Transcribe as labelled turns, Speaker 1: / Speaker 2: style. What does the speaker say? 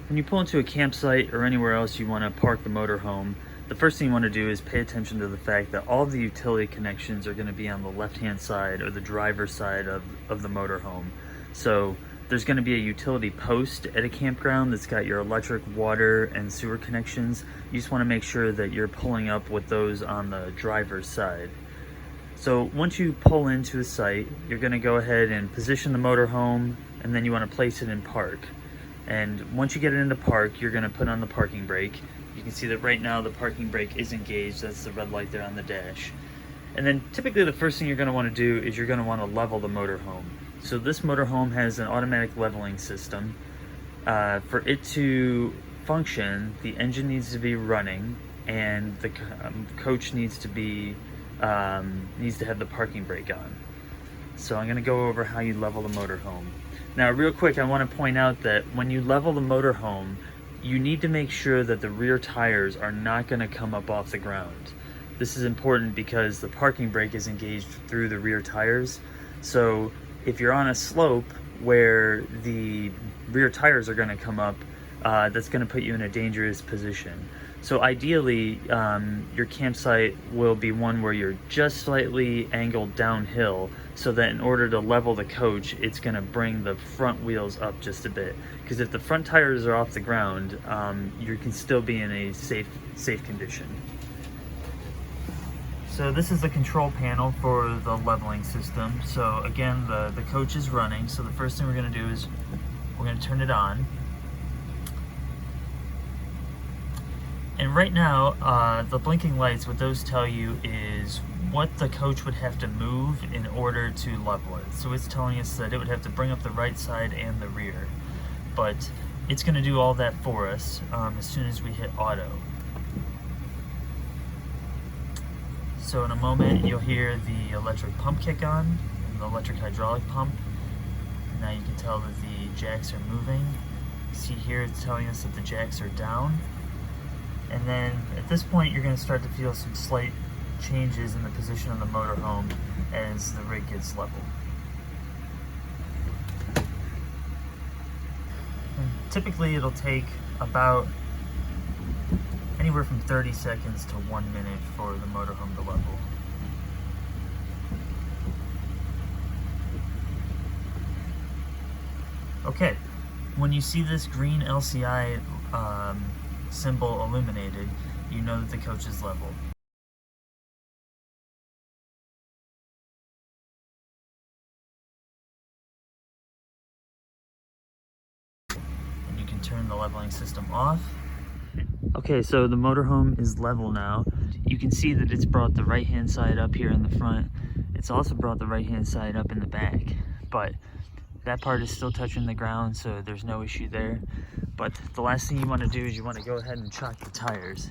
Speaker 1: When you pull into a campsite or anywhere else you want to park the motorhome, the first thing you want to do is pay attention to the fact that all the utility connections are going to be on the left-hand side or the driver's side of the motorhome. So there's going to be a utility post at a campground that's got your electric, water, and sewer connections. You just want to make sure that you're pulling up with those on the driver's side. So once you pull into a site, you're going to go ahead and position the motorhome, and then you want to place it in park. And once you get it into park, you're going to put on the parking brake. You can see that right now the parking brake is engaged. That's the red light there on the dash. And then typically the first thing you're going to want to do is you're going to want to level the motorhome. So this motorhome has an automatic leveling system. For it to function, the engine needs to be running, and the coach needs to have the parking brake on. So I'm going to go over how you level the motorhome. Now, real quick, I want to point out that when you level the motorhome, you need to make sure that the rear tires are not going to come up off the ground. This is important because the parking brake is engaged through the rear tires. So if you're on a slope where the rear tires are going to come up, that's going to put you in a dangerous position. So ideally, your campsite will be one where you're just slightly angled downhill, so that in order to level the coach, it's going to bring the front wheels up just a bit. Because if the front tires are off the ground, you can still be in a safe condition. So this is the control panel for the leveling system. So again, the coach is running. So the first thing we're going to do is we're going to turn it on. And right now, the blinking lights, what those tell you is what the coach would have to move in order to level it. So it's telling us that it would have to bring up the right side and the rear. But it's going to do all that for us as soon as we hit auto. So in a moment, you'll hear the electric pump kick on, and the electric hydraulic pump. Now you can tell that the jacks are moving. See here, it's telling us that the jacks are down. And then at this point, you're going to start to feel some slight changes in the position of the motorhome as the rig gets leveled. And typically, it'll take about anywhere from 30 seconds to 1 minute for the motorhome to level. Okay, when you see this green LCI symbol illuminated, you know that the coach is level. And you can turn the leveling system off. Okay, so the motorhome is level now. You can see that it's brought the right-hand side up here in the front. It's also brought the right-hand side up in the back, but that part is still touching the ground, so there's no issue there. But the last thing you want to do is you want to go ahead and chock the tires.